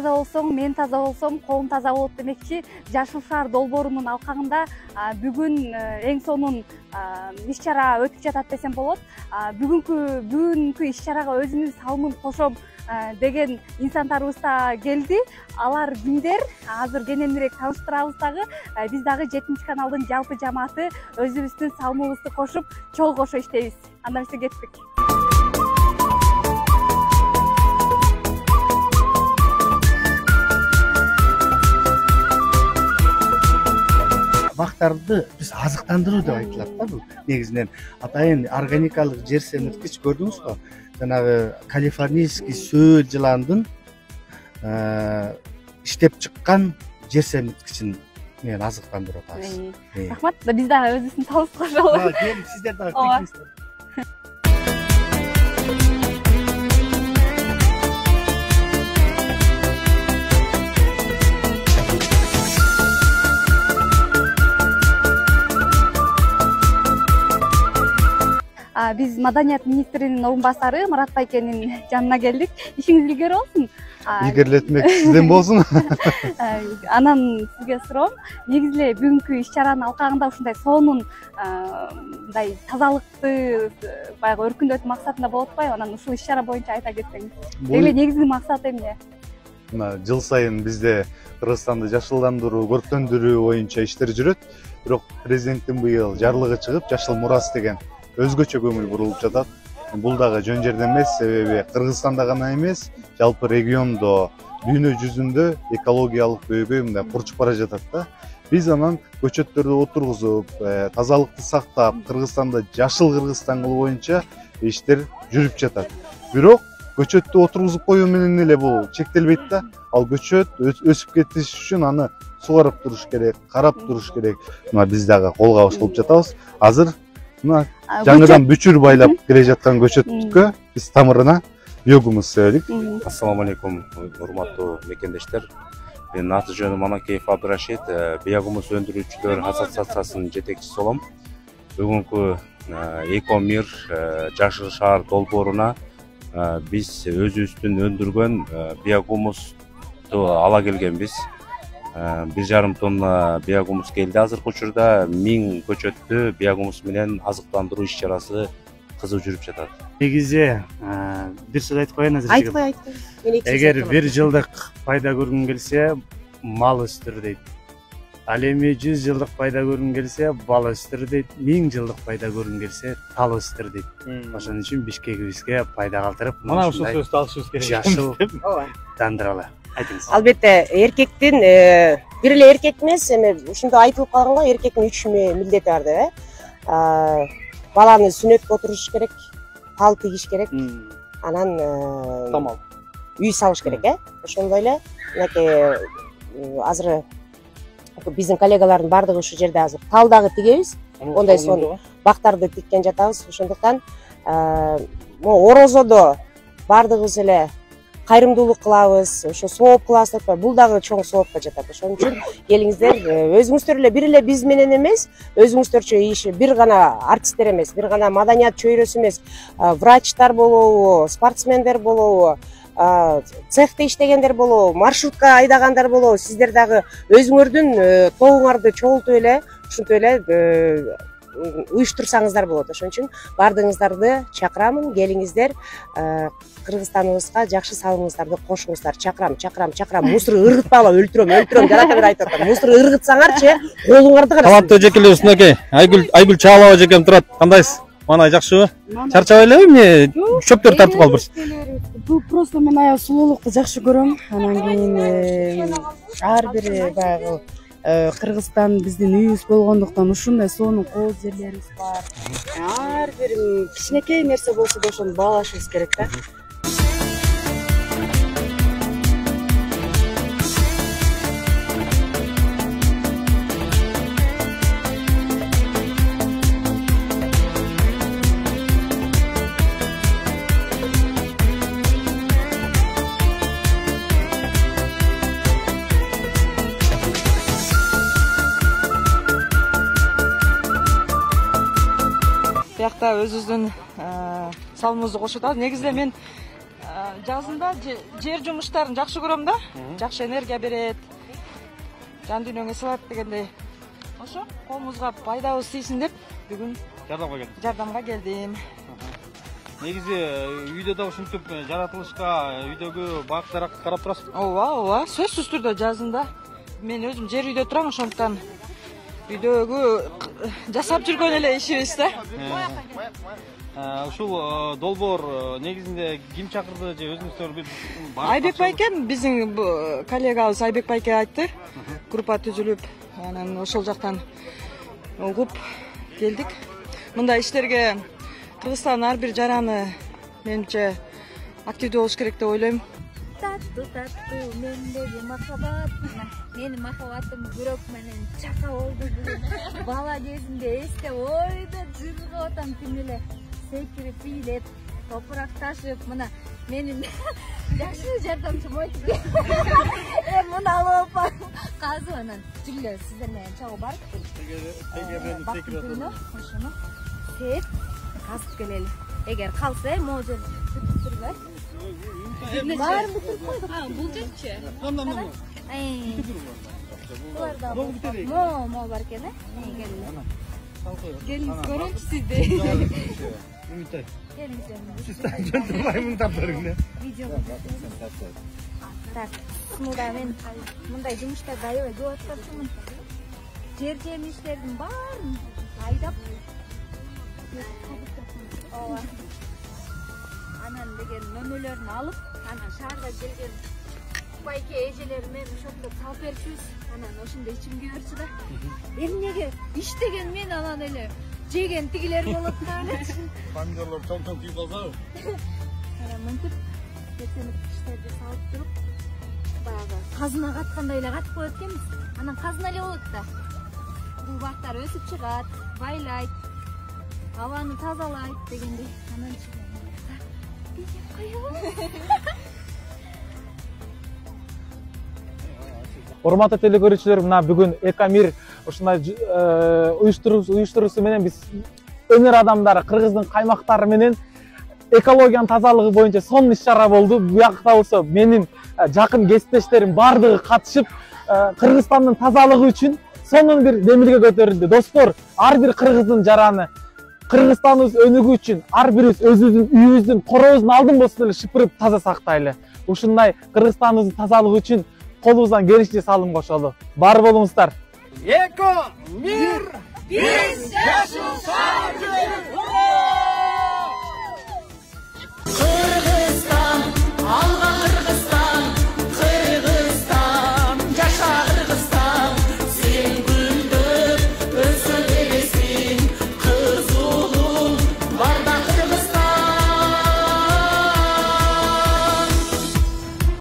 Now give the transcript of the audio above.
таза болсоң, мен таза болсом, коом таза болот демекчи. Жашыл шаар долбоорунун алкагында бүгүн эң сонун иш-чара өтүп жатат десем болот. Бүгүнкү иш-чарага өзүнүн салымын кошом деген инсандарыбыз да келди. Алар кимдер? Азыр кененирээк тааныштырабыз дагы. Биз дагы 7 каналдын жалпы жамааты өзүбүздүн салымыбызды кошуп, чогуу кошо иштейбиз. Андан бери кеттик. Бактарды биз азыктандыруу деп айтылат да. Бул негизинен атайын органикалык жер семирткич көрдүңүзбү? Жанагы калифорнийский сөөл жыландын иштеп чыккан жер семирткичин менен азыктандырып атабыз. Рахмат. Биз дагы өзүбүздүн салымыбызды кошолу. Келип сиздер дагы кириңиздер. Биз Маданият министринин орун басары Марат Байкенин жанына келдик. Ишиңиз илгери болсун. Илгерилетмек сизден болсун. Анан сизге суроом, негизи эле бүгүнкү иш-чаранын алкагында ушундай сонун мындай тазалыкты баягы өркүндөтүү максатында болуп атпайбы? Анан ушул иш-чара боюнча айта кетсеңиз. Деги негизги максаты эмне? Жыл сайын бизде Кыргызстанды жашылдандыруу, көрктөндүрүү боюнча иштер жүрөт. Бирок президенттин быйыл жарлыгы чыгып, жашыл мурас деген өзгөчө көңүл бурулуп жатат. Бул дагы жөн жерде эмес, себеби Кыргызстанда гана эмес, жалпы региондо, дүйнө жүзүндө экологиялык көйгөй мындай курчуп бара жатат да. Биз анан көчөттөрдү отургузуп, тазалыкты сактап, Кыргызстанда жашыл Кыргызстан кылуу боюнча иштер жүрүп жатат. Бирок көчөттү отургузуп коюу менен эле бул чектелбейт да. Ал көчөт өсүп кетиш үчүн аны сугарып туруш керек, карап туруш керек. Мына биз дагы кол кабыш кылып жатабыз. Азыр мына жаңыдан бүчүр байлап келе жаткан көчөткө биз тамырына биогумус себелик. Ассаламу алейкум, урматтуу мекендештер. Менин аты жөнүм Манакеев Абдырашид, биогумус өндүрүүчүлөр ассоциациясынын жетекчиси болом. Бүгүнкү Экомир жашыл шаар долбооруна биз өзүбүздүн өндүргөн биогумусту ала келгенбиз. 1,5 тонна биогумус келди. Азыркы учурда 1000 көчөттү биогумус менен азыктандыруу иш-чарасы кызып жүрүп жатат. Негизи бир сөз айтып коеюн азыр. Айтпай. Эгер 1 жылдык пайда көргүң келсе, мал өстүр дейт. Ал эми 100 жылдык пайда көргүң келсе, бал өстүр дейт. 1000 жылдык пайда көргүң келсе, тал өстүр дейт. Ошон үчүн Бишкегибизге пайда калтырып, Мына ушул сөздү алышыбыз керек. Жашыл дандыралы. Айтыңыз. Албетте, эркектин бир эле эркек эмес, эми ушунда айтылып калганга эркектин 3 милдети бар деп, баланы сүнөткө отуруш керек, тал тигиш керек, анан Тамал. үй салыш керек, ошондой эле мынакей азыр биздин коллегалардын бардыгы ушул жерде азыр тал дагы тигебиз. Ондай сон бактарды тиккен жатабыз. Ошондуктан орозодо бардыгыбыз эле кайрымдуулук кылабыз, ошо сооп кылабыз деп атпайбы, бул дагы чоң соопко жатат. Ошон үчүн келиңиздер, өзүңүздөр эле бир эле биз менен эмес, өзүңүздөрчө иш, бир гана артисттер эмес, бир гана маданият чөйрөсү эмес, врачтар болобу, спортсмендер болобу, цехте иштегендер болобу, маршрутка айдагандар болобу, сиздер дагы өзүңөрдүн тобуңарды чогултуп эле, ушинтип эле уюштурсаңыздар болот. Ошон үчүн бардыгыңыздарды чакырамын, келиңиздер, Кыргызстаныбызга жакшы салымыңыздарды кошуңуздар. Чакырам. Мусор ыргытпагыла, өлтүрөм, жарата бер айтып атам. Мусор ыргытсаңарчы, колуңарды карасың. Таланттуу эжекелер ушунакей. Айгүл Чаалова эжекем турат. Кандайсыз? Мана жакшыбы? Чарчабай элеби? Эмне чөптөр тартып калыпсыз? Бул просто мен аял сулуулукту жакшы көрөм. Анан кийин ар бир баягы Кыргызстан биздин үйүбүз болгондуктан ушундай сонун кооз жерлерибиз бар. Ар бир кичинекей нерсе болсо да ошону баалашыбыз керек да. Биякта өзүбүздүн салымыбызды кошуп атабыз. Негизинен мен жазында жер жумуштарын жакшы көрөм да. Жакшы энергия берет. Жан дүйнөңө сылат дегендей. Ошо колумузга пайдабыз тийсин деп бүгүн жардамга келдим. Негизи үйдө да ушинтип жаратылышка, үйдөгү бак-даракка карап турасыз. Ооба, сөзсүз түрдө жазында. Мен өзүм жер үйдө турам, ошондуктан үйдөгү жасап жүргөн эле ишибиз да. Ушул долбоор негизинде ким чакырды же өзүңүздөр бир Айбек байкен, биздин коллегабыз Айбек байке айтты. Группа түзүлүп, анан ошол жактан угуп келдик. Мындай иштерге Кыргызстандын ар бир жараны менимче активдүү болуш керек деп ойлойм. Таттуу мендеги махаббат. Менин махаббатым бирок менен чака болду. Бала кезимде эстеп ойдо жыргап атам түн эле. Секирип бийлеп, топурак ташып, мына менин жакшы жардамчым айтты. Мына алып казып анан жүлө сиздер менен чогуу барып ошону сеп казып келели. Эгер калса, могу бүтүрбөй. Баарын бүтүрүп койдук. Бул жерчи? Буларда мо бар экен, келиңиз көрөчү сизди. Үмүтөй. Келиңиз. Сизден жөнтүрбаймын таптырыңды. Видеого. Так, мында мен мындай жумуштарды аябай көп аткарчумун. Жер жемиштердин баарын айдап анан деген нөмөлөрүн алып, анан шаарга келген байке эжелер менен ошондо салып берчүбүз. Анан ошондо ичимге берчү да. Эмнеге иштеген мен анан эле жеген тигилер болот да элечи. Помидорлор чоң-чоң күйүп калсабы? Анан мынтип кетенек иштерди салып туруп, баягы казына каткандай эле катып коет экенбиз. Анан казына эле болот да. Бул бактар өсүп чыгат, байлайт, абаны тазалайт дегендей. Анан Урматтуу теле көрүүчүлөр, мына бүгүн Экомир ушундай уюштуруусу менен биз өнөр адамдары Кыргыздын каймактары менен экологиянын тазалыгы боюнча сонун иш-чара болду. Буякта болсо менин жакын кесиптештерим бардыгы катышып, Кыргызстандын тазалыгы үчүн сонун бир демилге көтөрүлдү. Достор, ар бир кыргыздын жараны Кыргызстаныбыз өнүгүү үчүн ар бирибиз өзүбүздүн үйүбүздүн, коробуздун алдын болсо эле шыпырып таза сактайлы. Ушундай Кыргызстаныбыздын тазалыгы үчүн колубуздан келишинче салым кошолу. Бар болуңуздар. Экомир! Биз жашыл